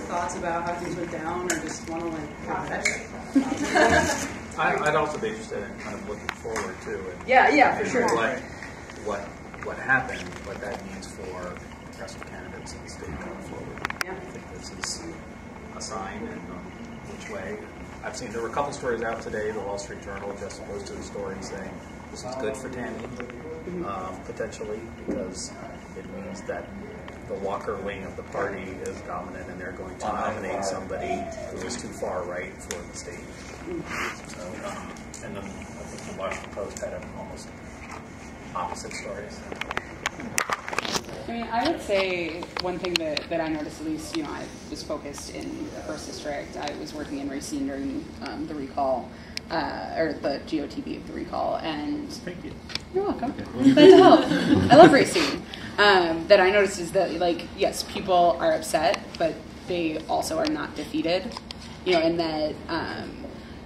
thoughts about how things went down, or just want to like have it? I'd also be interested in kind of looking forward too. And, Yeah, for sure. What happened, what that means for progressive candidates in the state going forward. Yeah. I think this is a sign, and which way. I've seen there were a couple stories out today. The Wall Street Journal just posted a story saying this is good for Tammy, potentially, because it means that the Walker wing of the party is dominant, and they're going to nominate somebody who is too far right for the state. So, and then I think the Washington Post had an almost opposite stories. I mean, I would say one thing that I noticed, at least, I was focused in the first district. I was working in Racine during the recall, or the GOTB of the recall, and Thank you. You're welcome. I'm glad to help. I love Racine. That I noticed is that, like, yes, people are upset, but they also are not defeated. And that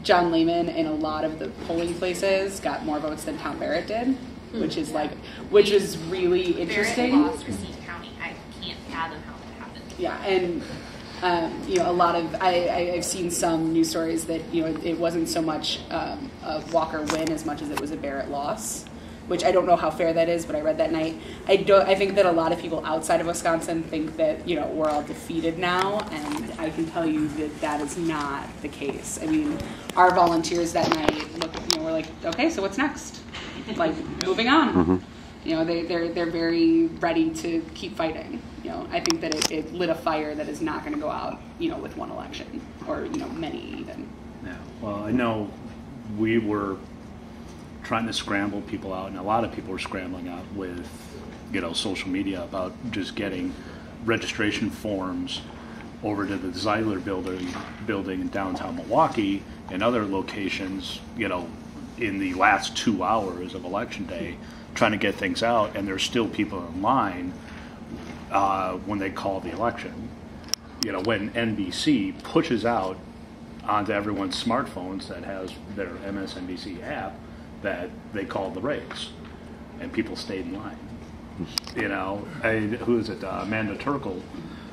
John Lehman in a lot of the polling places got more votes than Tom Barrett did. Which is really interesting. Barrett lost Racine County. I can't fathom how that happened. Yeah, and a lot of I've seen some news stories that it wasn't so much a Walker win as much as it was a Barrett loss, which I don't know how fair that is, but I read that night. I think that a lot of people outside of Wisconsin think that we're all defeated now, and I can tell you that is not the case. I mean, our volunteers that night were like, okay, so what's next? Like, moving on. They're very ready to keep fighting. I think that it lit a fire that is not going to go out with one election, or many even. Yeah. Well, I know we were trying to scramble people out, and a lot of people were scrambling out with social media about just getting registration forms over to the Zeidler building in downtown Milwaukee and other locations, in the last 2 hours of election day, trying to get things out, and there's still people in line when they call the election. When NBC pushes out onto everyone's smartphones that has their MSNBC app that they called the race, and people stayed in line. Who is it? Amanda Turkle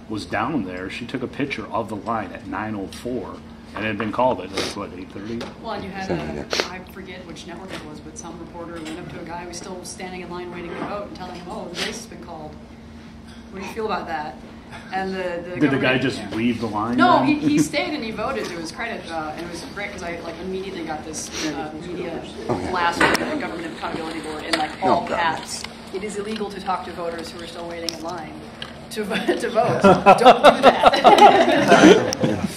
was down there. She took a picture of the line at 9:04. And it had been called at 8:30? Well, and you had I forget which network it was, but some reporter went up to a guy who was still standing in line waiting to vote and telling him, oh, the race has been called. What do you feel about that? And did the guy just leave the line? No, he stayed and he voted, to his credit, and it was great because I immediately got this media blast from the Government Accountability Board in all caps. It is illegal to talk to voters who are still waiting in line to vote. Don't do that.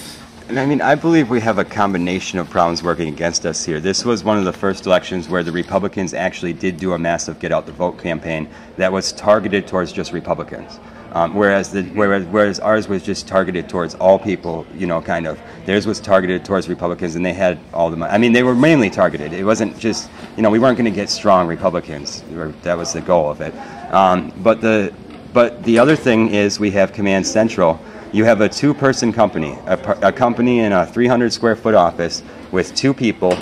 And I mean, I believe we have a combination of problems working against us here. This was one of the first elections where the Republicans actually did do a massive get out the vote campaign that was targeted towards just Republicans. Whereas ours was just targeted towards all people, kind of. Theirs was targeted towards Republicans, and they had all the money. I mean, they were mainly targeted. It wasn't just, we weren't going to get strong Republicans. That was the goal of it. But the other thing is we have Command Central. You have a two-person company, a company in a 300-square-foot office with two people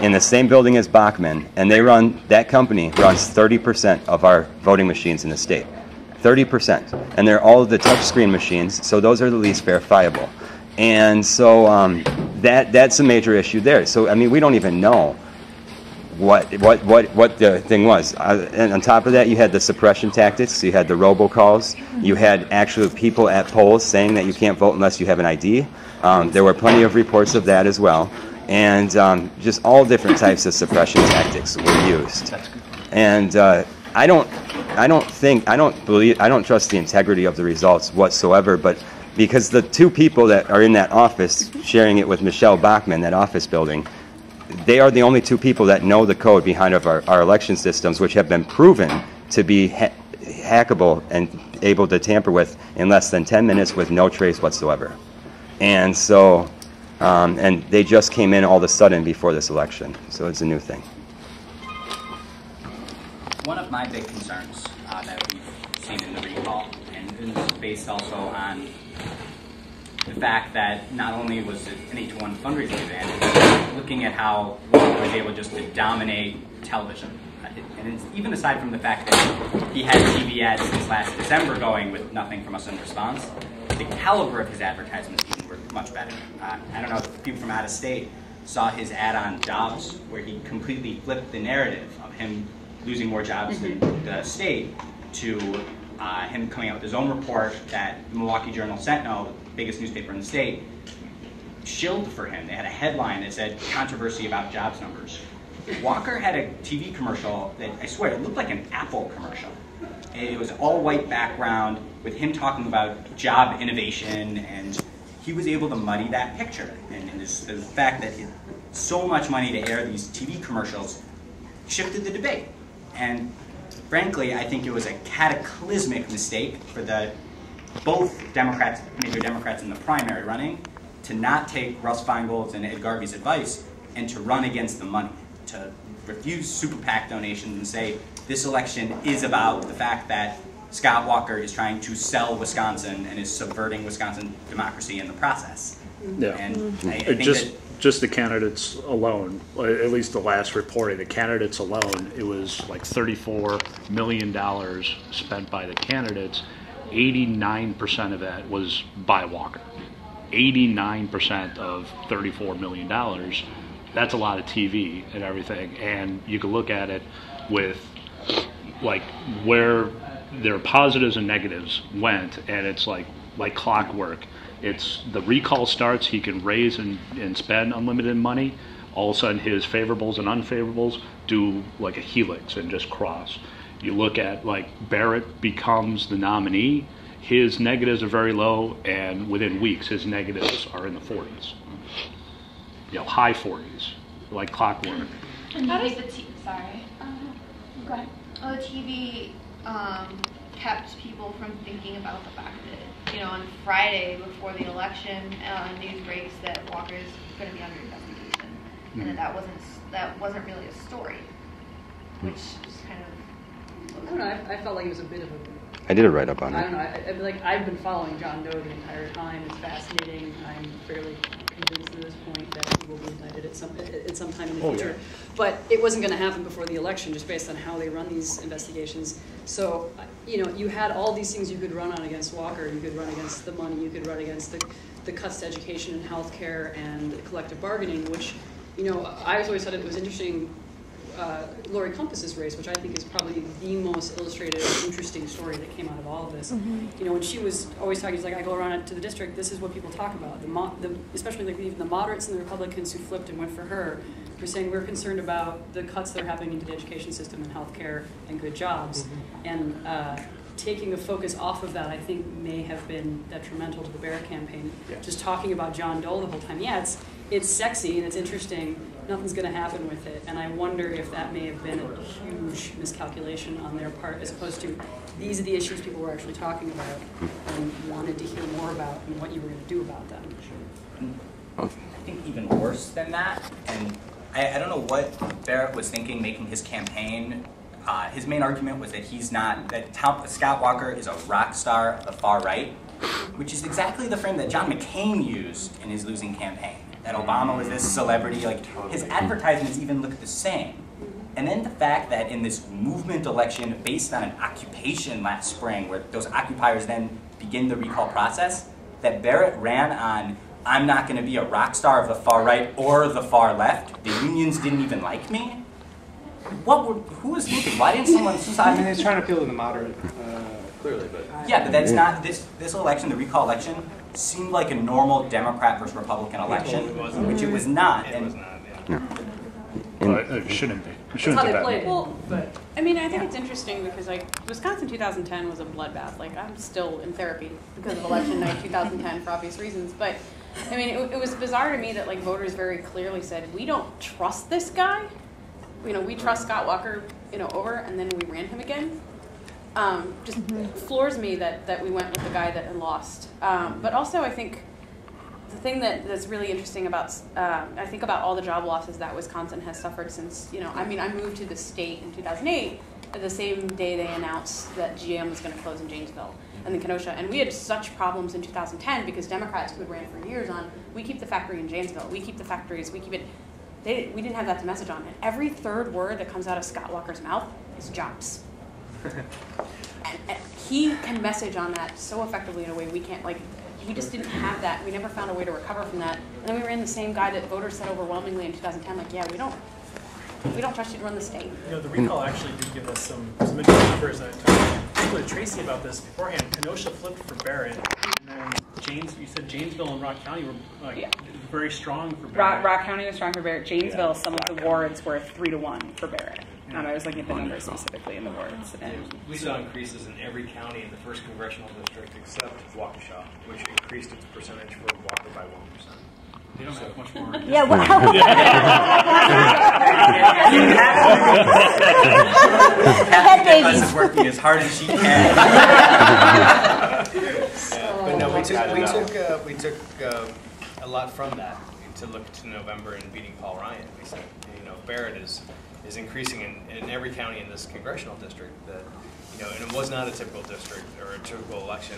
in the same building as Bachman, and that company runs 30% of our voting machines in the state. 30%. And they're all the touchscreen machines, so those are the least verifiable. And so that's a major issue there. So, I mean, we don't even know what the thing was. And on top of that, you had the suppression tactics. You had the robocalls. You had actual people at polls saying that you can't vote unless you have an ID. There were plenty of reports of that as well. And just all different types of suppression tactics were used. And I don't trust the integrity of the results whatsoever. But because the two people that are in that office sharing it with Michelle Bachmann, that office building, they are the only two people that know the code behind our election systems, which have been proven to be hackable and able to tamper with in less than 10 minutes with no trace whatsoever. And so, and they just came in all of a sudden before this election. So it's a new thing. One of my big concerns that we've seen in the recall, and this is based also on the fact that not only was it an 8-to-1 fundraising advantage, looking at how Walker was able just to dominate television. And it's, even aside from the fact that he had TV ads since last December going with nothing from us in response, the caliber of his advertisements even were much better. I don't know if people from out of state saw his ad on jobs, where he completely flipped the narrative of him losing more jobs than the state to him coming out with his own report that the Milwaukee Journal-Sentinel, the biggest newspaper in the state, shilled for him. They had a headline that said, "Controversy about jobs numbers." Walker had a TV commercial that, I swear, it looked like an Apple commercial. It was all white background with him talking about job innovation, and he was able to muddy that picture. And the fact that so much money to air these TV commercials shifted the debate. And frankly, I think it was a cataclysmic mistake for both Democrats, major Democrats in the primary running, to not take Russ Feingold's and Ed Garvey's advice and to run against the money, to refuse super PAC donations and say this election is about the fact that Scott Walker is trying to sell Wisconsin and is subverting Wisconsin democracy in the process. Yeah. And I think just the candidates alone, at least the last reporting, the candidates alone, it was like $34 million spent by the candidates. 89% of that was by Walker. 89% of $34 million. That's a lot of TV and everything. And you can look at it with like where their positives and negatives went, and it's like clockwork. It's the recall starts, he can raise and spend unlimited money. All of a sudden his favorables and unfavorables do like a helix and just cross. You look at like Barrett becomes the nominee, his negatives are very low, and within weeks his negatives are in the 40s. You know, high 40s, like clockwork. And how does the sorry. Go ahead. Oh, the TV kept people from thinking about the fact that, you know, on Friday before the election, news breaks that Walker's going to be under investigation, and that wasn't really a story, which is kind of. I don't know. I felt like it was a bit of a. I did a write-up on it. I don't know. I've been following John Doe the entire time. It's fascinating. I'm fairly convinced at this point that he will be indicted at some time in the future. Yeah. But it wasn't going to happen before the election, just based on how they run these investigations. So, you know, you had all these things you could run on against Walker. You could run against the money. You could run against the cuts to education and health care and collective bargaining, which, you know, I always thought it was interesting. Lori Compass's race, which I think is probably the most illustrative, interesting story that came out of all of this. You know, when she was always talking, she's like, I go around to the district, this is what people talk about. Especially like even the moderates and the Republicans who flipped and went for her were saying we're concerned about the cuts that are happening into the education system and healthcare and good jobs. And taking the focus off of that, I think, may have been detrimental to the Barrett campaign. Yeah. Just talking about John Dole the whole time. Yeah, it's sexy and it's interesting. Nothing's going to happen with it. And I wonder if that may have been a huge miscalculation on their part, as opposed to these are the issues people were actually talking about and wanted to hear more about and what you were going to do about them. I think even worse than that, and I don't know what Barrett was thinking making his campaign. His main argument was that Scott Walker is a rock star of the far right, which is exactly the frame that John McCain used in his losing campaign. That Obama was this celebrity, like his advertisements even look the same. And then the fact that in this movement election based on an occupation last spring, where those occupiers then begin the recall process, that Barrett ran on, I'm not going to be a rock star of the far right or the far left. The unions didn't even like me. Who was thinking? Why didn't someone decide? I mean, he's trying to appeal to the moderate, clearly, but yeah, but that's not this election. The recall election seemed like a normal Democrat versus Republican election, which it was not. It shouldn't be. It shouldn't have been. Well, but I mean, I think it's interesting because like Wisconsin 2010 was a bloodbath. Like I'm still in therapy because of election night 2010 for obvious reasons. But I mean, it was bizarre to me that like voters very clearly said we don't trust this guy. You know, we trust Scott Walker, you know, over, and then we ran him again. Just floors me that we went with the guy that had lost. But also, I think the thing that's really interesting about, I think about all the job losses that Wisconsin has suffered since, you know, I mean, I moved to the state in 2008, the same day they announced that GM was going to close in Janesville and then Kenosha. And we had such problems in 2010 because Democrats who had ran for years on, we keep the factory in Janesville, we keep the factories, we keep it. We didn't have that to message on. And every third word that comes out of Scott Walker's mouth is jobs. and he can message on that so effectively in a way we can't. Like, we just didn't have that. We never found a way to recover from that. And then we ran the same guy that voters said overwhelmingly in 2010, like, yeah, we don't trust you to run the state. You know, the recall actually did give us some interesting numbers. I talked to Tracy about this beforehand. Kenosha flipped for Barrett, and then you said Janesville and Rock County were very strong for Barrett. Rock County was strong for Barrett. Janesville, some of the wards were 3-1 for Barrett. I was looking at the numbers specifically in the wards. And we saw increases in every county in the 1st congressional district except Waukesha, which increased its percentage for Walker by 1%. They don't have much more. Yeah, well. Kathy is working as hard as she can. But no, we took a lot from that to look to November and beating Paul Ryan. We said, Barrett is increasing in every county in this congressional district. That and it was not a typical district or a typical election.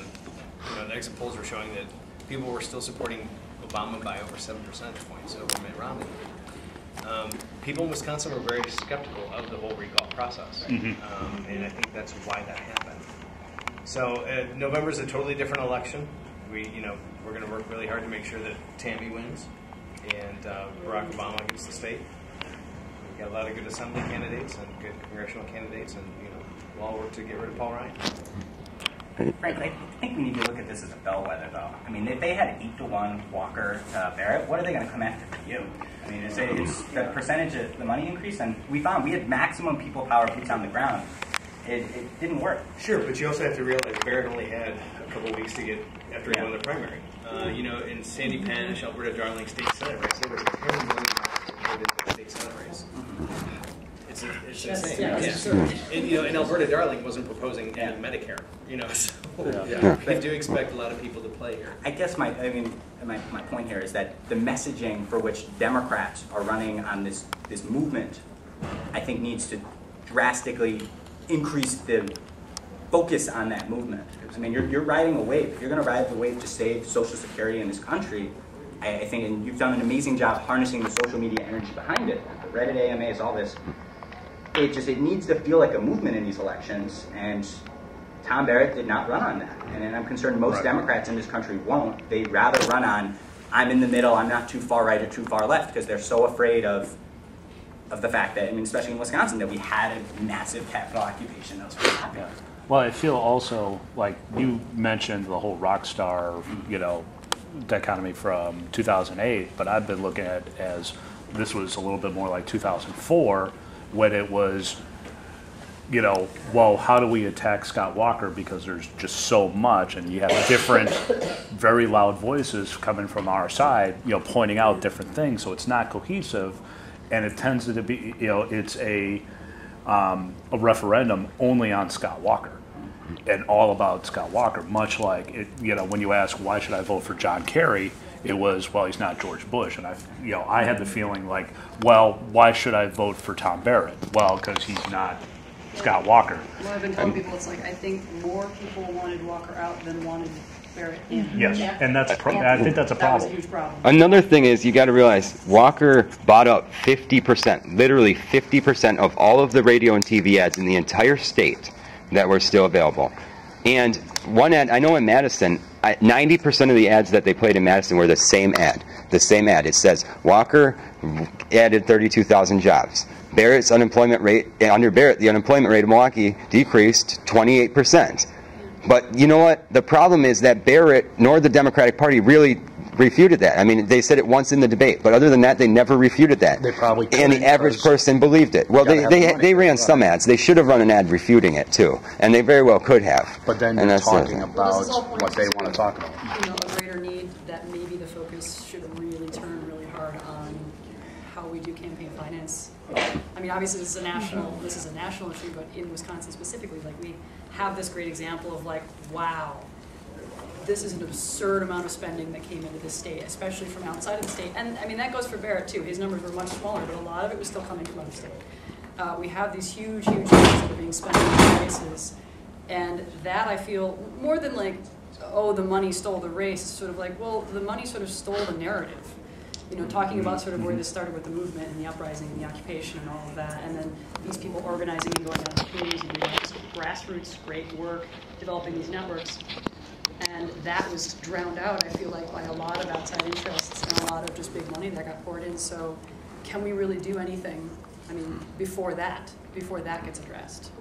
The exit polls were showing that people were still supporting Obama by over 7 percentage points over Mitt Romney. People in Wisconsin were very skeptical of the whole recall process, and I think that's why that happened. So November is a totally different election. We're going to work really hard to make sure that Tammy wins and Barack Obama gets the state. We've got a lot of good assembly candidates and good congressional candidates, and we'll all work to get rid of Paul Ryan. Frankly, I think we need to look at this as a bellwether, though. I mean, if they had 8-1 Walker to Barrett, what are they going to come after for you? I mean, it's the percentage of the money increase, and we found we had maximum people power boots on the ground. It didn't work. Sure, but you also have to realize Barrett only had a couple weeks to get after he won the primary. In Sandy Panish, Alberta Darling State Senate race, there was $10 million supported the state Senate race. It's insane. And Alberta Darling wasn't proposing Medicare. So I do expect a lot of people to play here. I guess my point here is that the messaging for which Democrats are running on this movement, I think, needs to drastically increase the focus on that movement. I mean, you're riding a wave. If you're going to ride the wave to save Social Security in this country, I think, and you've done an amazing job harnessing the social media energy behind it, the Reddit AMAs, all this. It needs to feel like a movement in these elections, and Tom Barrett did not run on that. And I'm concerned most Democrats in this country won't. They'd rather run on, I'm in the middle, I'm not too far right or too far left, because they're so afraid of the fact that, especially in Wisconsin, that we had a massive capital occupation that was going to happen. Well, I feel also like you mentioned the whole rock star, dichotomy from 2008, but I've been looking at it as this was a little bit more like 2004, when it was, well, how do we attack Scott Walker, because there's just so much, and you have different, very loud voices coming from our side, pointing out different things, so it's not cohesive, and it tends to be, it's a referendum only on Scott Walker, and all about Scott Walker, much like, when you ask, why should I vote for John Kerry, it was, well, he's not George Bush, and I had the feeling like, well, why should I vote for Tom Barrett? Well, because he's not Scott Walker. Well, I've been telling people, it's like, I think more people wanted Walker out than wanted Barrett in. Yes, and I think that's a problem. That was a huge problem. Another thing is, you got to realize, Walker bought up 50%, literally 50% of all of the radio and TV ads in the entire state that were still available. And one ad, I know in Madison, 90% of the ads that they played in Madison were the same ad. The same ad. It says, Walker added 32,000 jobs. Barrett's unemployment rate, under Barrett, the unemployment rate of Milwaukee decreased 28%. But you know what? The problem is that Barrett nor the Democratic Party really refuted that. I mean, they said it once in the debate, but other than that, they never refuted that. They probably couldn't, and the average person believed it. Well, they ran some ads. They should have run an ad refuting it too, and they very well could have. But then you're talking about what they want to talk about. A greater need that maybe the focus should really turn really hard on how we do campaign finance. I mean, obviously this is a national issue, but in Wisconsin specifically, like, we have this great example of, like, wow, this is an absurd amount of spending that came into the state, especially from outside of the state. And I mean, that goes for Barrett too. His numbers were much smaller, but a lot of it was still coming from out of state. We have these huge amounts that are being spent on races, and that, I feel, more than like, oh, the money stole the race, it's sort of like, well, the money sort of stole the narrative. Talking about sort of where this started with the movement and the uprising and the occupation and all of that, and then these people organizing and going out to communities and doing grassroots great work, developing these networks. And that was drowned out, I feel like, by a lot of outside interests and a lot of just big money that got poured in. So can we really do anything, I mean, before that gets addressed?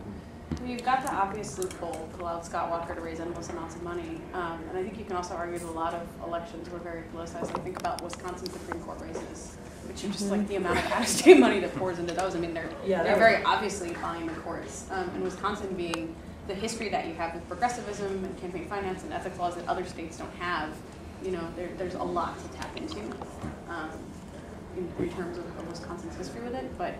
Well, you've got the obvious loophole that allowed Scott Walker to raise endless amounts of money. And I think you can also argue that a lot of elections were very politicized. I think about Wisconsin Supreme Court races, which are just like the amount of out-of-state money that pours into those. I mean, they're very obviously buying the courts. And Wisconsin being the history that you have with progressivism and campaign finance and ethics laws that other states don't have, you know, there's a lot to tap into in terms of Wisconsin's history with it. But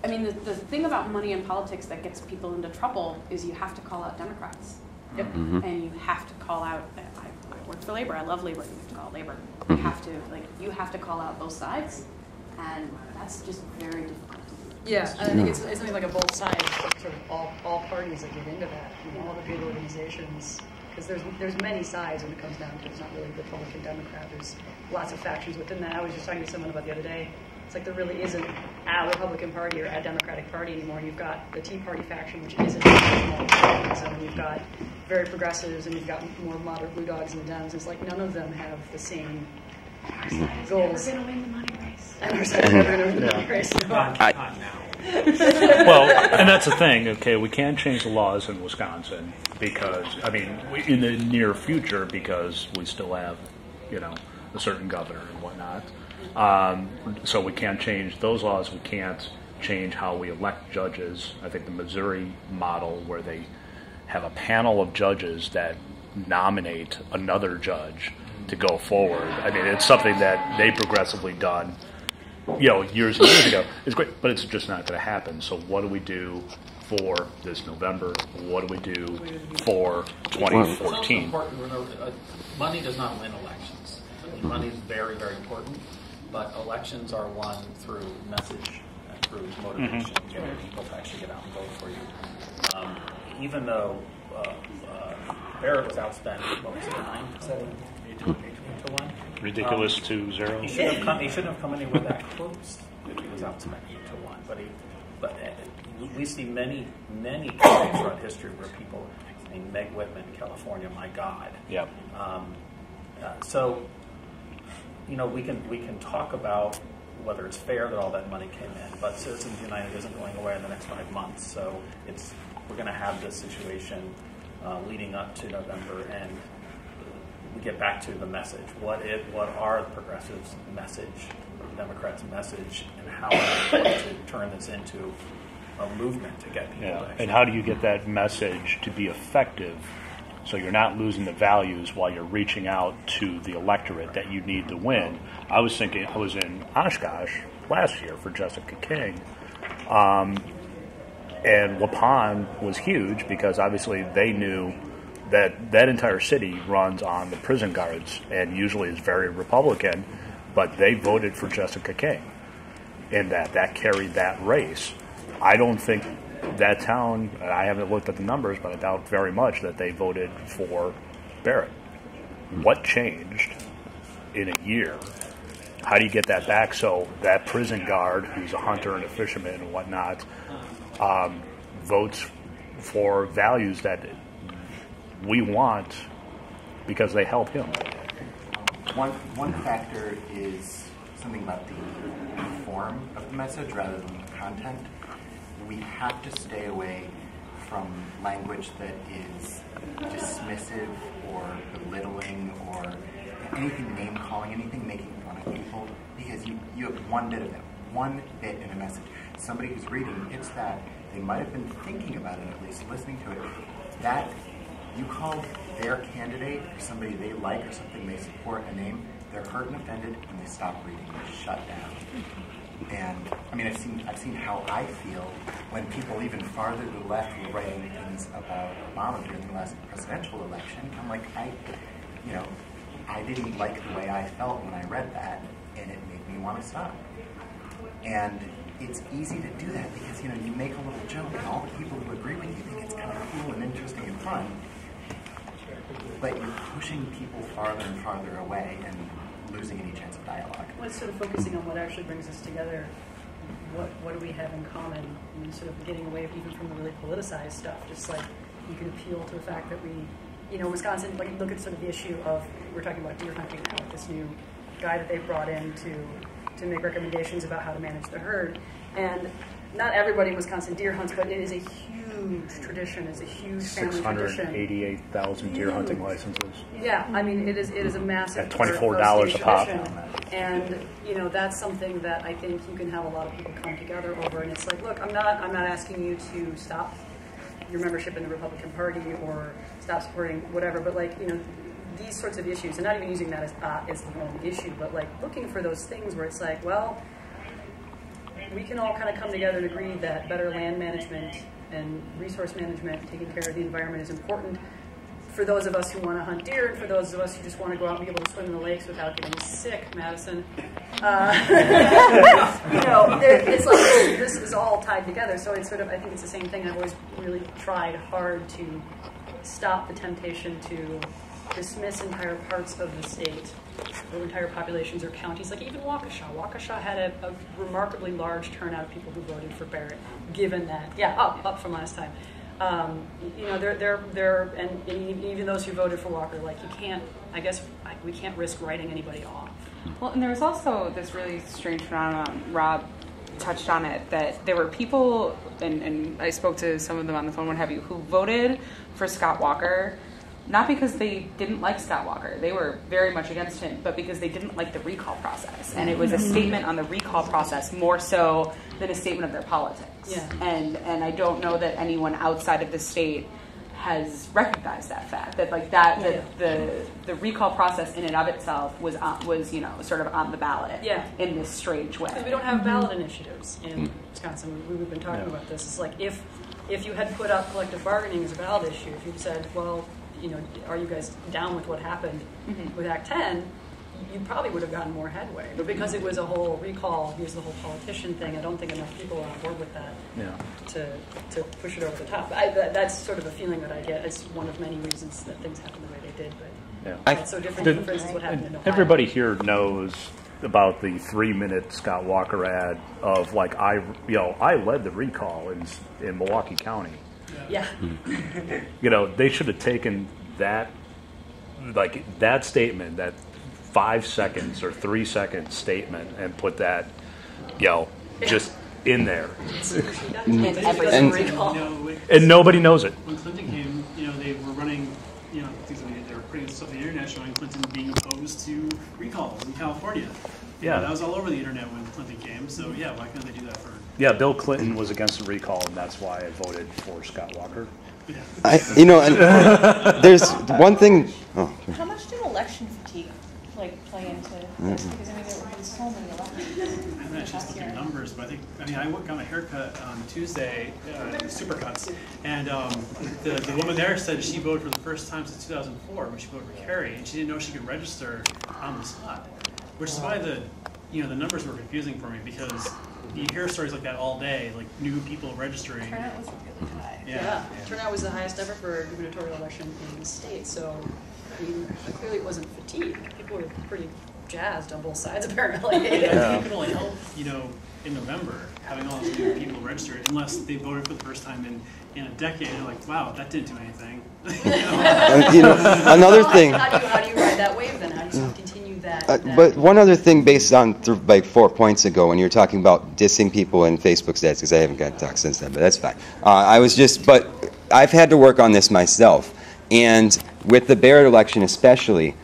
I mean, the thing about money in politics that gets people into trouble is you have to call out Democrats. Yep. Mm-hmm. And you have to call out, I work for labor, I love labor, you have to call out labor. You have to call out both sides, and that's just very difficult. Yeah, I think it's something like a both sides, sort of all parties that get into that, you know, all the big organizations, because there's many sides when it comes down to it. It's not really Republican, Democrat, there's lots of factions within that. I was just talking to someone about the other day. It's like there really isn't a Republican Party or a Democratic Party anymore. You've got the Tea Party faction, which isn't a small zone. You've got very progressives, and you've got more moderate blue dogs and the Dems. It's like none of them have the same goals. We're going to win the money race. And our side's never going to win the money race. Well, and that's the thing. Okay, we can't change the laws in Wisconsin because, I mean, in the near future, because we still have, you know, a certain governor and whatnot. So we can't change those laws. We can't change how we elect judges. I think the Missouri model, where they have a panel of judges that nominate another judge to go forward. I mean, it's something that they progressively done, you know, years and years ago. It's great, but it's just not going to happen. So what do we do for this November? What do we do for 2014? Important. Money does not win elections. I mean, money is very, very important, but elections are won through message and through motivation, getting people to actually get out and vote for you. Even though Barrett was outspent, what was it, 9, 7, 8 to 1? Ridiculous to 0. He shouldn't have come anywhere that close if he was outspent 8 to 1. But we see many campaigns throughout history where people, I mean, Meg Whitman, California, my God. Yep. So, you know, we can talk about whether it's fair that all that money came in, but Citizens United isn't going away in the next 5 months. So we're going to have this situation leading up to November, and we get back to the message. What are the progressives' message, the Democrats' message, and how are we going to turn this into a movement to get people to actually... And how do you get that message to be effective so you're not losing the values while you're reaching out to the electorate that you need to win? I was thinking, I was in Oshkosh last year for Jessica King, and Waupun was huge because obviously they knew that entire city runs on the prison guards and usually is very Republican, but they voted for Jessica King, and that carried that race. I don't think that town, I haven't looked at the numbers, but I doubt very much that they voted for Barrett. What changed in a year? How do you get that back so that prison guard, who's a hunter and a fisherman and whatnot, votes for values that we want because they help him? One factor is something about the form of the message rather than the content. We have to stay away from language that is dismissive or belittling or anything name-calling, anything making fun of people, because you have one bit of it, one bit in a message. Somebody who's reading, it's that they might have been thinking about it, at least listening to it, that you call their candidate or somebody they like or something they support a name, they're hurt and offended, and they stop reading, they shut down. And I mean, I've seen how I feel when people even farther to the left were writing things about Obama during the last presidential election. I'm like, I didn't like the way I felt when I read that, and it made me want to stop. And it's easy to do that because, you know, you make a little joke and all the people who agree with you think it's kind of cool and interesting and fun, but you're pushing people farther and farther away and losing any chance of dialogue. Well, it's sort of focusing on what actually brings us together. What do we have in common? And sort of getting away even from the really politicized stuff. Just like you can appeal to the fact that we Wisconsin, like look at sort of the issue of, we're talking about deer hunting now, this new guy that they brought in to make recommendations about how to manage the herd. And not everybody in Wisconsin deer hunts, but it is a huge tradition. It's a huge family tradition. 688,000 deer hunting licenses. Yeah, I mean, it is a massive at $24 a pop. And that's something that I think you can have a lot of people come together over. And it's like, look, I'm not asking you to stop your membership in the Republican Party or stop supporting whatever, but these sorts of issues, and not even using that as the only issue, but like looking for those things where it's like, well, we can all kind of come together and agree that better land management and resource management, taking care of the environment, is important for those of us who want to hunt deer, and for those of us who just want to go out and be able to swim in the lakes without getting sick, Madison. It's like this is all tied together. So it's sort of, I think it's the same thing. I've always really tried hard to stop the temptation to dismiss entire parts of the state, or entire populations or counties, like even Waukesha. Waukesha had a remarkably large turnout of people who voted for Barrett, given that, up from last time. They're and even those who voted for Walker, like we can't risk writing anybody off. Well, and there was also this really strange phenomenon, Rob touched on it, that there were people, and I spoke to some of them on the phone, what have you, who voted for Scott Walker, not because they didn't like Scott Walker, they were very much against him, but because they didn't like the recall process. And it was a statement on the recall process more so than a statement of their politics. Yeah. And I don't know that anyone outside of the state has recognized that fact, that the recall process in and of itself was sort of on the ballot in this strange way. Because we don't have ballot initiatives in Wisconsin. We've been talking about this. It's like if you had put up collective bargaining as a ballot issue, if you said, well, are you guys down with what happened with Act 10, you probably would have gotten more headway. But because it was a whole recall, here's the whole politician thing, I don't think enough people are on board with that to push it over the top. That's sort of a feeling that I get. It's one of many reasons that things happen the way they did. But it's so different from, for instance, what happened in Ohio. Everybody here knows about the 3-minute Scott Walker ad of like, I led the recall in Milwaukee County. Yeah. They should have taken that statement, that 5 seconds or 3 second statement, and put that, just in there. And nobody knows it. When Clinton came, they were running, they were putting stuff on the internet showing Clinton being opposed to recalls in California. Yeah. That was all over the internet when Clinton came. So why couldn't they do that for? Yeah, Bill Clinton was against the recall, and that's why I voted for Scott Walker. And there's one thing. Oh. How much did election fatigue play into this? Because there have been so many elections. I haven't actually looked at numbers, but I got my haircut on Tuesday, Supercuts, and the woman there said she voted for the first time since 2004 when she voted for Kerry, and she didn't know she could register on the spot, which is why the numbers were confusing for me, because you hear stories like that all day, like new people registering. Turnout was really high. Yeah. Turnout was the highest ever for a gubernatorial election in the state. So, clearly it wasn't fatigue. People were pretty jazzed on both sides, apparently. I think it can only help, in November, having all those new people registered, unless they voted for the first time in a decade. You're like, wow, that didn't do anything. Another thing. How do you ride that wave then? How do you continue that? But one other thing, based on 4 points ago, when you were talking about dissing people in Facebook stats, because I haven't got to talk since then, but that's fine. But I've had to work on this myself, and with the Barrett election especially,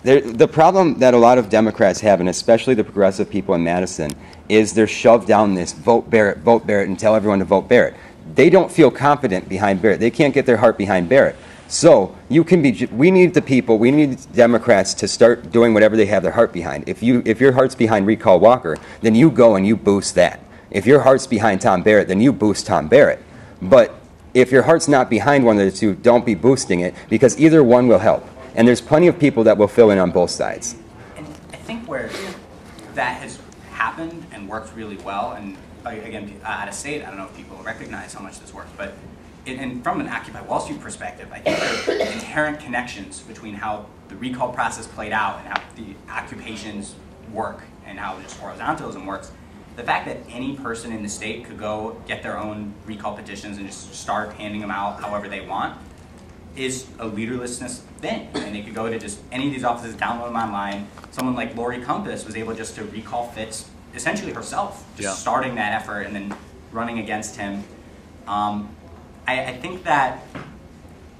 the problem that a lot of Democrats have, and especially the progressive people in Madison, is they're shoved down this vote Barrett, and tell everyone to vote Barrett. They don't feel confident behind Barrett. They can't get their heart behind Barrett. So we need the people, we need Democrats to start doing whatever they have their heart behind. If your heart's behind Recall Walker, then you go and you boost that. If your heart's behind Tom Barrett, then you boost Tom Barrett. But if your heart's not behind one of the two, don't be boosting it, because either one will help. And there's plenty of people that will fill in on both sides. And I think where that has happened and worked really well, and again, out of state, I don't know if people recognize how much this works, but and from an Occupy Wall Street perspective, I think there are inherent connections between how the recall process played out and how the occupations work and how just horizontalism works. The fact that any person in the state could go get their own recall petitions and just start handing them out however they want is a leaderlessness thing. And they could go to just any of these offices, download them online. Someone like Lori Compass was able just to recall Fitz essentially herself, just starting that effort and then running against him. I think that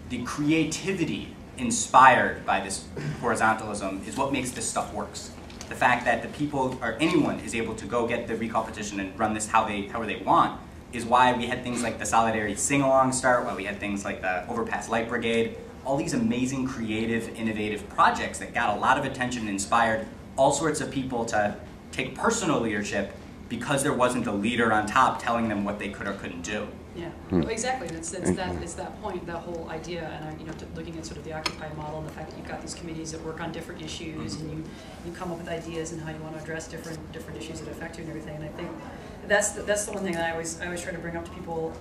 the creativity inspired by this horizontalism is what makes this stuff works. The fact that the people, or anyone, is able to go get the recall petition and run this however they want is why we had things like the Solidarity Sing-Along start, why we had things like the Overpass Light Brigade, all these amazing, creative, innovative projects that got a lot of attention and inspired all sorts of people to take personal leadership because there wasn't a leader on top telling them what they could or couldn't do. Yeah, well, exactly. It's that point, that whole idea, and looking at sort of the Occupy model and the fact that you've got these committees that work on different issues, and you come up with ideas and how you want to address different issues that affect you and everything. And I think that's the one thing that I always try to bring up to people,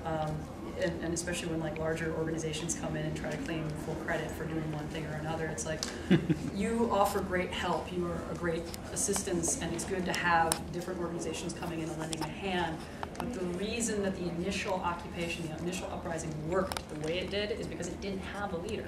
and especially when like larger organizations come in and try to claim full credit for doing one thing or another. It's like you offer great help, you are a great assistance, and it's good to have different organizations coming in and lending a hand. But the reason that the initial occupation, the initial uprising worked the way it did is because it didn't have a leader.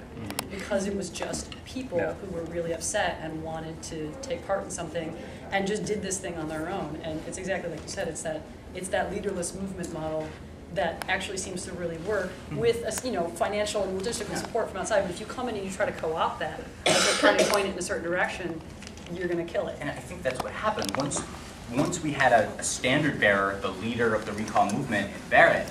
Because it was just people who were really upset and wanted to take part in something and just did this thing on their own. And it's exactly like you said, it's that leaderless movement model that actually seems to really work with financial and logistical support from outside. But if you come in and you try to co-opt that, and try to point it in a certain direction, you're going to kill it. And I think that's what happened. Once we had a standard bearer, the leader of the recall movement in Barrett,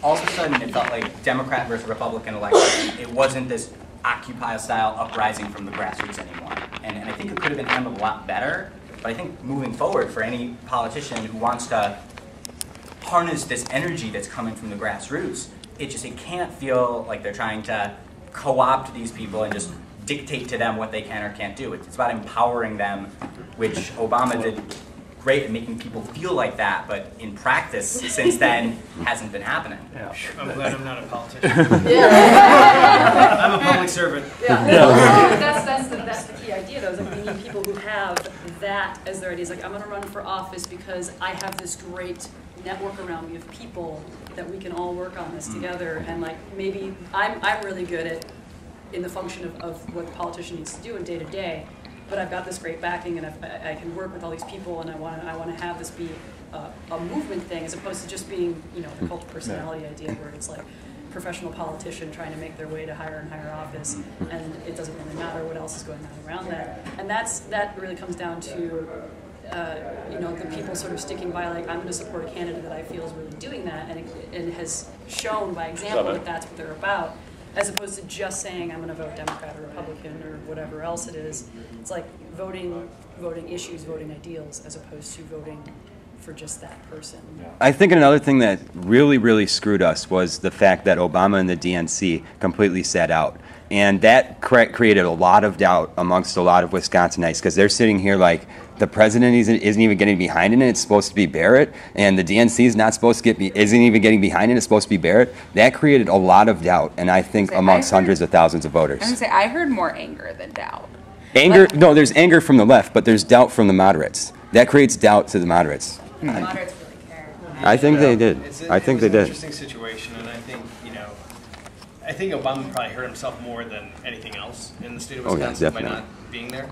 all of a sudden it felt like Democrat versus Republican election. It wasn't this Occupy-style uprising from the grassroots anymore. And I think it could have been handled a lot better, but I think moving forward for any politician who wants to harness this energy that's coming from the grassroots, it can't feel like they're trying to co-opt these people and just dictate to them what they can or can't do. It's about empowering them, which Obama did great at making people feel like that, but in practice, since then, hasn't been happening. Yeah. I'm glad I'm not a politician. Yeah. I'm a public servant. Yeah. Yeah. That's the key idea, though, is like we need people who have that as their ideas. Like, I'm going to run for office because I have this great network around me of people that we can all work on this together. And like maybe I'm really good at in the function of what the politician needs to do in day to day. But I've got this great backing, and I can work with all these people, and I want to have this be a movement thing, as opposed to just being, the cult of personality idea, where it's like professional politician trying to make their way to higher and higher office, and it doesn't really matter what else is going on around that. And that really comes down to the people sort of sticking by, like, I'm going to support a candidate that I feel is really doing that, and has shown by example that that's what they're about. As opposed to just saying I'm going to vote Democrat or Republican or whatever else it is. It's like voting issues, voting ideals, as opposed to voting for just that person. I think another thing that really, really screwed us was the fact that Obama and the DNC completely sat out. And that created a lot of doubt amongst a lot of Wisconsinites, because they're sitting here like, the president isn't even getting behind it, and it's supposed to be Barrett, and the DNC is not supposed to isn't even getting behind it, it's supposed to be Barrett. That created a lot of doubt, and I think amongst hundreds of thousands of voters. I would say I heard more anger than doubt. Anger? No, there's anger from the left, but there's doubt from the moderates. That creates doubt to the moderates. The moderates really care. I think they did. I think they did. It's an interesting situation, and I think Obama probably hurt himself more than anything else in the state of Wisconsin by not being there,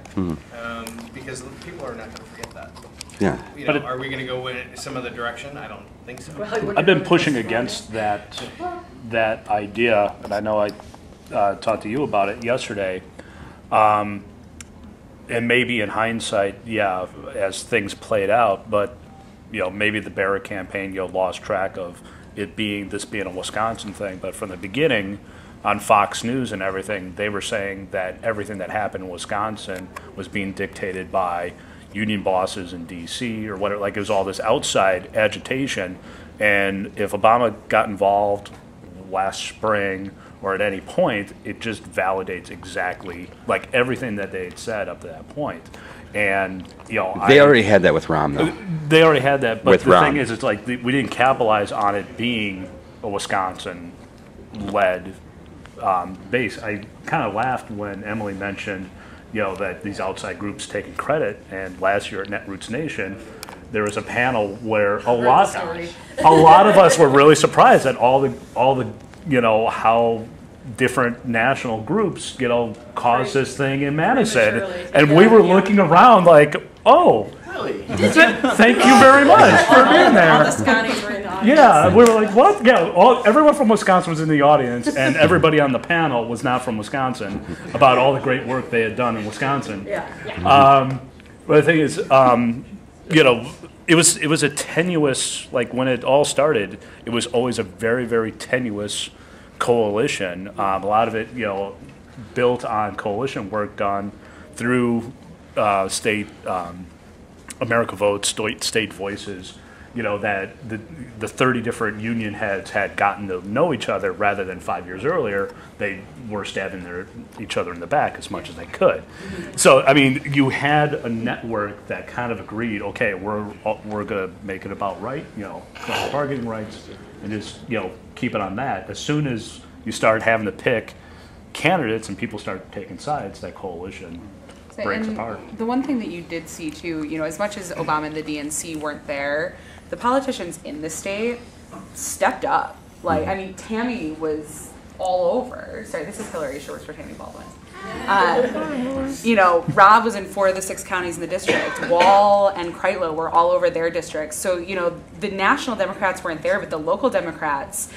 because people are not going to forget that. Yeah. Are we going to go in some other direction? I don't think so. I've been pushing against that idea, and I know I talked to you about it yesterday. And maybe in hindsight, as things played out, but maybe the Barrett campaign lost track of it being a Wisconsin thing. But from the beginning, on Fox News and everything, they were saying that everything that happened in Wisconsin was being dictated by union bosses in D.C. or whatever. Like, it was all this outside agitation. And if Obama got involved last spring or at any point, it just validates exactly like everything that they had said up to that point. And they already had that with Rahm, though. They already had that, but with the Rahm. thing is, it's like we didn't capitalize on it being a Wisconsin-led base. I kind of laughed when Emily mentioned, that these outside groups taking credit. And last year at Netroots Nation, there was a panel where a lot of us were really surprised at all the how different national groups, caused this thing in Madison. And we were looking around like, oh, really? Thank you very much for being there. All the Scotties were in the audience. Yeah, we were like, what? Yeah, everyone from Wisconsin was in the audience, and everybody on the panel was not from Wisconsin about all the great work they had done in Wisconsin. Yeah. But the thing is, it was a tenuous, like when it all started, it was always a very, very tenuous coalition. A lot of it, built on coalition work done through state America Votes, state voices. That the 30 different union heads had gotten to know each other rather than 5 years earlier. They were stabbing each other in the back as much as they could. So, I mean, you had a network that kind of agreed, okay, we're going to make it about bargaining rights, and just, keep it on that. As soon as you start having to pick candidates and people start taking sides, that coalition breaks apart. The one thing that you did see too, as much as Obama and the DNC weren't there, the politicians in the state stepped up. Like, I mean, Tammy was all over. Sorry, this is Hillary. She works for Tammy Baldwin. Rob was in 4 of the 6 counties in the district. Wall and Kreitlow were all over their districts. So, the national Democrats weren't there, but the local Democrats,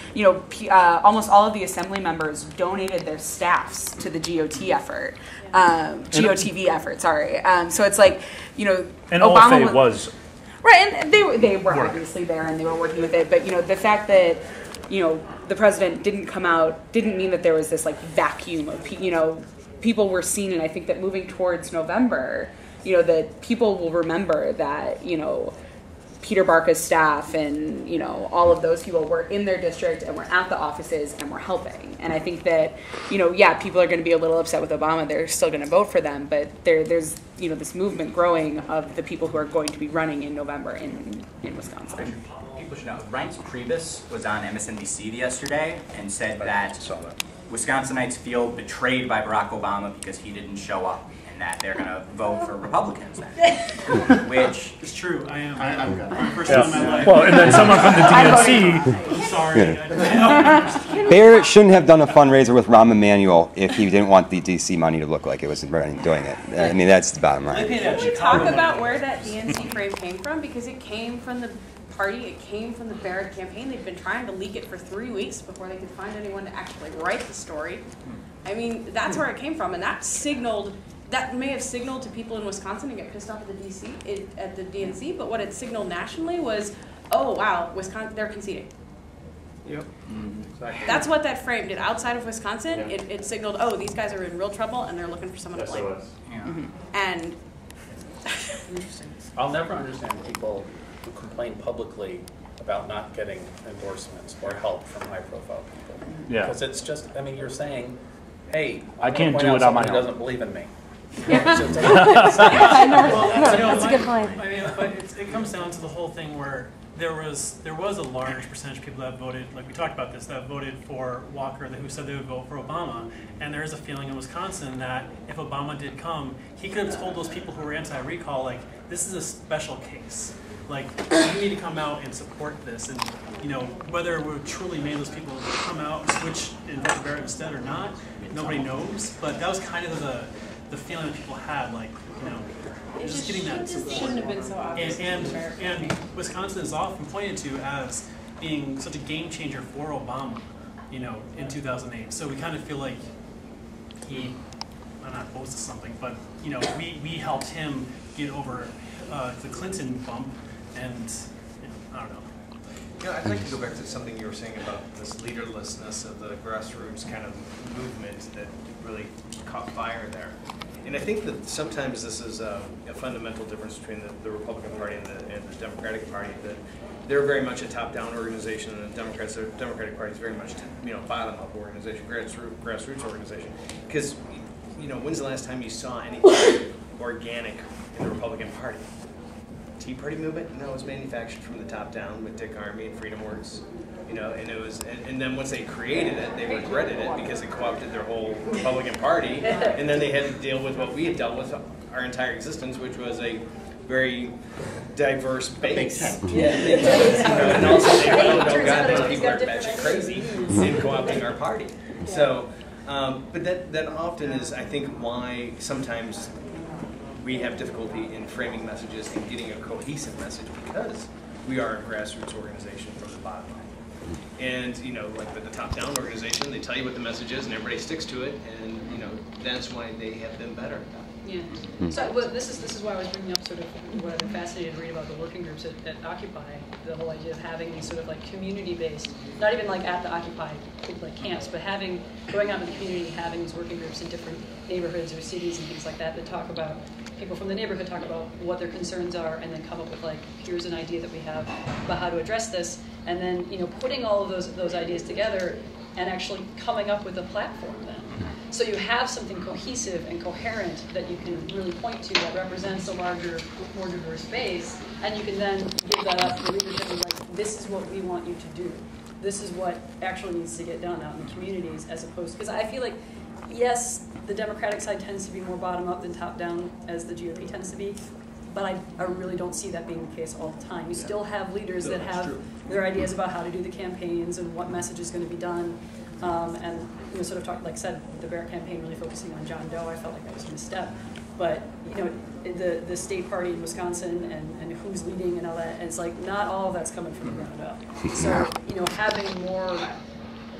almost all of the assembly members donated their staffs to the GOT effort. GOTV effort, sorry. So it's like, And Obama was right, and they were obviously there and they were working with it. But the fact that the president didn't come out didn't mean that there was this like vacuum of people were seen. And I think that moving towards November, that people will remember that Peter Barca's staff and all of those people were in their district and were at the offices and were helping. And I think that people are going to be a little upset with Obama. They're still going to vote for them, but there's this movement growing of the people who are going to be running in November in Wisconsin. People should know. Reince Priebus was on MSNBC yesterday and said that Wisconsinites feel betrayed by Barack Obama because he didn't show up, and that they're going to vote for Republicans then. Which is true. I am. I'm first time in my life. Well, and then someone from the DNC. I'm sorry. Barrett shouldn't have done a fundraiser with Rahm Emanuel if he didn't want the DC money to look like it was doing it. I mean, that's the bottom line. Can we talk about where that DNC frame came from? Because it came from the party, it came from the Barrett campaign. They've been trying to leak it for 3 weeks before they could find anyone to actually write the story. I mean, that's where it came from, and that may have signaled to people in Wisconsin to get pissed off at the DNC, but what it signaled nationally was, oh wow, Wisconsin, they're conceding. Yep. Exactly. That's what that frame did. Outside of Wisconsin, it signaled, oh, these guys are in real trouble and they're looking for someone to blame. Yeah. And I'll never understand people who complain publicly about not getting endorsements or help from high-profile people. Yeah. Because it's just, I mean, you're saying, hey, I can't do it on my own. Who doesn't believe in me. That's a good point. I mean, but it comes down to the whole thing where there was a large percentage of people that voted, like we talked about this, that voted for Walker, who said they would vote for Obama. And there is a feeling in Wisconsin that if Obama did come, he could have told those people who were anti-recall, like, this is a special case. Like, you need to come out and support this. And, whether we truly made those people come out and switch and vote Barrett instead or not, nobody knows. But that was kind of the feeling that people had, like, just getting that support. Shouldn't have been so obvious. And Wisconsin is often pointed to as being such a game changer for Obama, in 2008. So we kind of feel like I'm not opposed to something, but we helped him get over the Clinton bump, and I don't know. I'd like to go back to something you were saying about this leaderlessness of the grassroots kind of movement that really caught fire there. And I think that sometimes this is a fundamental difference between the Republican Party and the Democratic Party, that they're very much a top-down organization, and the Democratic Party is very much bottom-up organization, grassroots organization. Because, when's the last time you saw anything organic in the Republican Party? Tea Party movement? No, it was manufactured from the top down with Dick Armey and Freedom Works. And it was, and then once they created it, they regretted it because it co-opted their whole Republican Party, and then they had to deal with what we had dealt with our entire existence, which was a very diverse base. And also they went, oh God, those people are batshit crazy in co-opting our party. So But that often is, I think, why sometimes we have difficulty in framing messages and getting a cohesive message, because we are a grassroots organization from the bottom up. And, you know, like the top-down organization, they tell you what the message is and everybody sticks to it, and, you know, that's why they have been better. Yeah. So well, this is why I was bringing up sort of what I've been fascinated to read about the working groups at Occupy, the whole idea of having these sort of like community-based, not even like at the Occupy like camps, but going out in the community, having these working groups in different neighborhoods or cities and things like that talk about, people from the neighborhood talk about what their concerns are, and then come up with like, here's an idea that we have about how to address this, and then, you know, putting all of those ideas together and actually coming up with a platform then. So you have something cohesive and coherent that you can really point to that represents a larger, more diverse base, and you can then give that up to leadership and like, this is what we want you to do. This is what actually needs to get done out in the communities, as opposed to, because I feel like, yes, the Democratic side tends to be more bottom-up than top-down, as the GOP tends to be, but I really don't see that being the case all the time. You still have leaders that have their ideas about how to do the campaigns and what message is going to be done. And you know, sort of talk, like I said, the Barrett campaign really focusing on John Doe, I felt like that was a misstep. But you know, the state party in Wisconsin and who's leading and all that, and it's like not all of that's coming from the ground up. So you know, having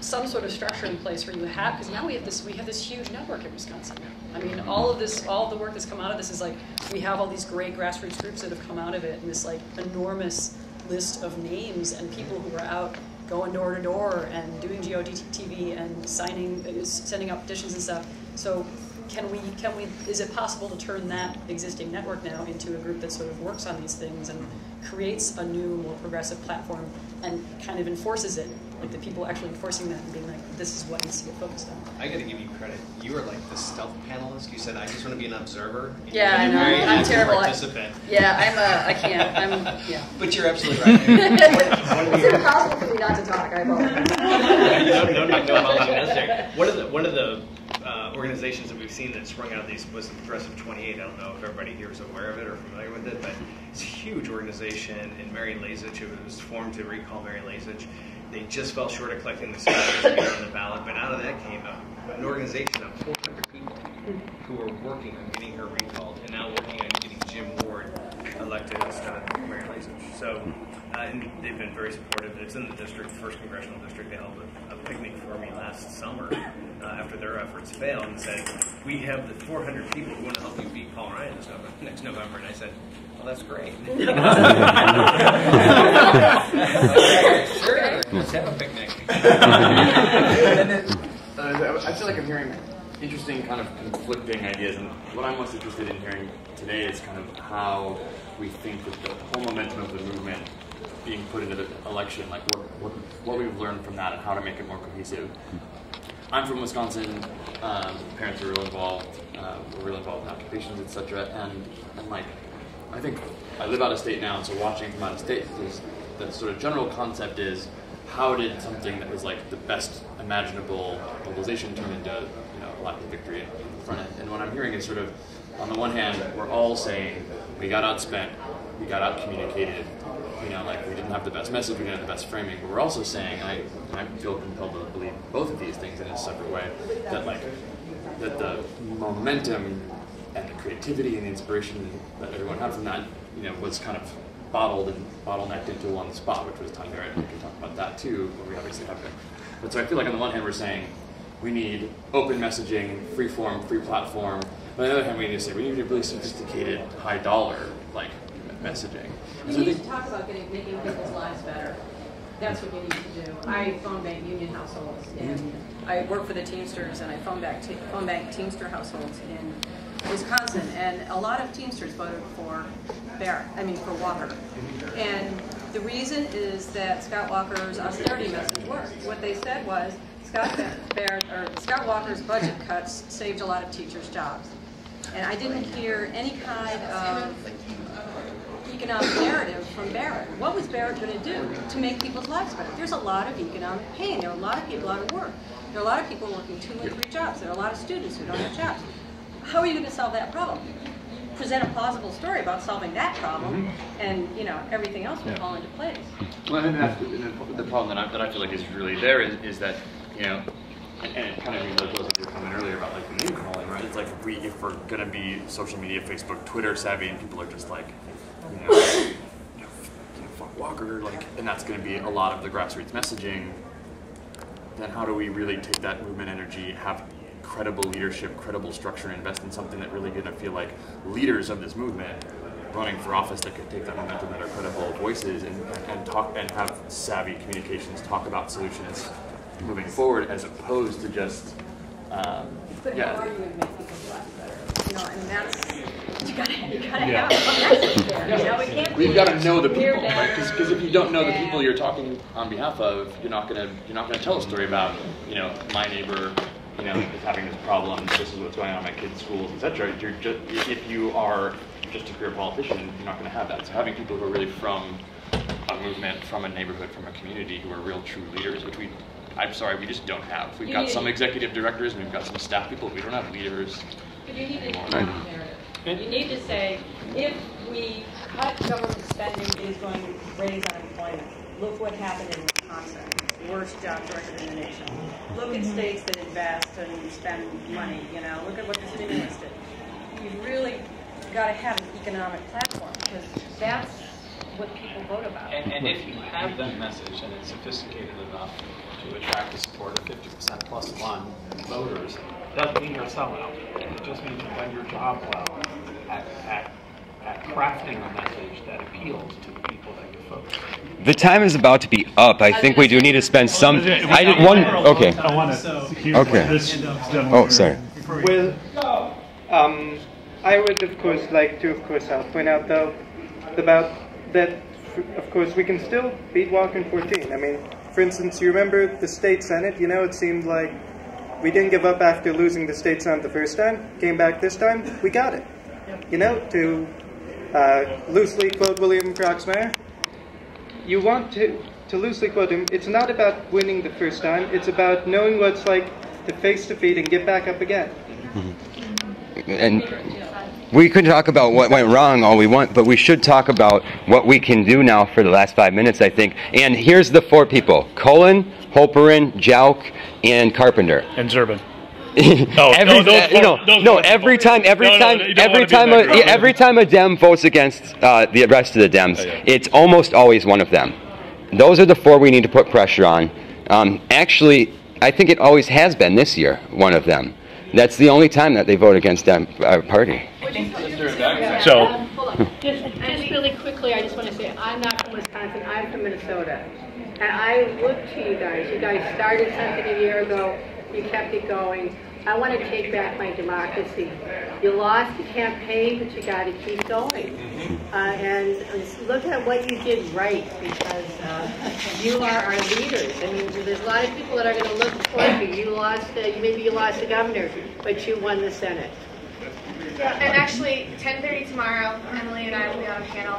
some sort of structure in place where you have, because now we have this huge network in Wisconsin. I mean, all of the work that's come out of this is like, we have all these great grassroots groups that have come out of it, and this like enormous list of names and people who are out going door to door and doing GOTV and sending out petitions and stuff. So can we, is it possible to turn that existing network now into a group that sort of works on these things and creates a new, more progressive platform and kind of enforces it, like the people actually enforcing that and being like, this is what needs to get focused on? I got to give you credit. You were like the stealth panelist. You said, I just want to be an observer. Yeah, I know. I'm terrible. Participant. I can't. Yeah. But you're absolutely right. It's impossible for me not to talk. I apologize. No apology necessary. One of the organizations that we've seen that sprung out of these was the Progressive 28. I don't know if everybody here is aware of it or familiar with it, but it's a huge organization in Mary Lazich. It was formed to recall Mary Lazich. They just fell short of collecting the signatures to get on the ballot, but out of that came an organization of 400 people who were working on getting her recalled and now working on getting Jim Ward elected instead of Mary Lazich. So, and they've been very supportive. It's in the district, first congressional district. They held a picnic for me last summer after their efforts failed and said, we have the 400 people who want to help you beat Paul Ryan next November. And I said, well, that's great. Sure, let's have a picnic. And then, I feel like I'm hearing interesting kind of conflicting ideas, and what I'm most interested in hearing today is kind of how we think that the whole momentum of the movement being put into the election, like what we've learned from that and how to make it more cohesive. I'm from Wisconsin. Parents are real involved. We're real involved in occupations, etc. And like, I think I live out of state now, and so watching from out of state, the sort of general concept is, how did something that was like the best imaginable mobilization turn into, you know, a lack of victory in the front end? And what I'm hearing is sort of, on the one hand, we're all saying we got outspent, we got outcommunicated, you know, like we didn't have the best message, we didn't have the best framing, but we're also saying, and I feel compelled to believe both of these things in a separate way, that the momentum and the creativity and the inspiration that everyone had from that, you know, was kind of bottled and bottlenecked into one spot, which was Time Barrett, and we can talk about that too, but we obviously have to. But so I feel like on the one hand we're saying we need open messaging, free form, free platform, but on the other hand we need to say we need really sophisticated, high dollar, like, messaging. You need to talk about making people's lives better. That's what you need to do. I phone bank union households, and I work for the Teamsters, and I phone bank Teamster households in Wisconsin, and a lot of Teamsters voted for Walker. And the reason is that Scott Walker's austerity message worked. What they said was Scott Walker's budget cuts saved a lot of teachers' jobs. And I didn't hear any kind of economic narrative from Barrett. What was Barrett going to do to make people's lives better? There's a lot of economic pain. There are a lot of people out of work. There are a lot of people working 2 and 3 jobs. There are a lot of students who don't have jobs. How are you going to solve that problem? Present a plausible story about solving that problem, and you know everything else will fall into place. Well, and that's the problem that I feel like is really there is that, you know, and it kind of goes with your comment earlier about like the name calling, right? It's like if we're gonna be social media, Facebook, Twitter savvy, and people are just like, fuck Walker, like, and that's gonna be a lot of the grassroots messaging. Then how do we really take that movement energy, have credible leadership, credible structure, and invest in something that really gonna feel like leaders of this movement running for office that could take that momentum, that are credible voices, and talk and have savvy communications, talk about solutions moving forward, as opposed to just But how are you going to make people's lives better? And that's you gotta have a message there. It can't We've be got to know the people, here, right? there. Because if you don't know the people you're talking on behalf of, you're not gonna tell a story about my neighbor is having this problem. This is what's going on in my kids' schools, etc. If you are just a career politician, you're not going to have that. So having people who are really from a movement, from a neighborhood, from a community, who are real true leaders, which we just don't have. We've got some executive directors and we've got some staff people, but we don't have leaders. But you need to narrative. You need to say, if we cut government spending, it is going to raise unemployment. Look what happened in Wisconsin, worst job record in the nation. Look at states that invest and spend money. Look at what the stimulus did. You really got to have an economic platform, because that's what people vote about. And if you have that message and it's sophisticated enough to attract the support of 50% plus one voters, it doesn't mean you're a sellout. It just means you've done your job well at crafting a message that appeals to the people that you focus on. The time is about to be up. I think we do need to spend some. Okay. Okay. Oh, sorry. Well, I would, of course, like to, point out, though, about that, of course, we can still beat Walker in 14. I mean, for instance, you remember the state senate? It seemed like we didn't give up after losing the state senate the first time. Came back this time, we got it. To loosely quote William Proxmire, you want to loosely quote him, it's not about winning the first time, it's about knowing what it's like to face defeat and get back up again. And we could talk about what went wrong all we want, but we should talk about what we can do now for the last 5 minutes, I think. And here's the 4 people: Cullen, Holperin, Jauk, and Carpenter. And Zerbin. Every time a Dem votes against the rest of the Dems, it's almost always one of them. Those are the 4 we need to put pressure on. Actually, I think it always has been this year, one of them. That's the only time that they vote against our party. So, just really quickly, I just want to say I'm not from Wisconsin. I'm from Minnesota, and I look to you guys. You guys started something a year ago. You kept it going. I want to take back my democracy. You lost the campaign, but you got to keep going. And look at what you did right, because you are our leaders. I mean, there's a lot of people that are going to look toward you. Maybe you lost the governor, but you won the Senate. And actually, 10:30 tomorrow, Emily and I will be on a panel,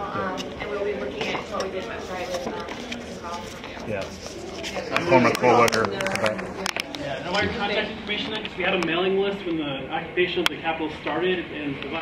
and we'll be looking at what we did with Former co-worker. Yeah, and why contact information then? Because we had a mailing list when the occupation of the Capitol started, and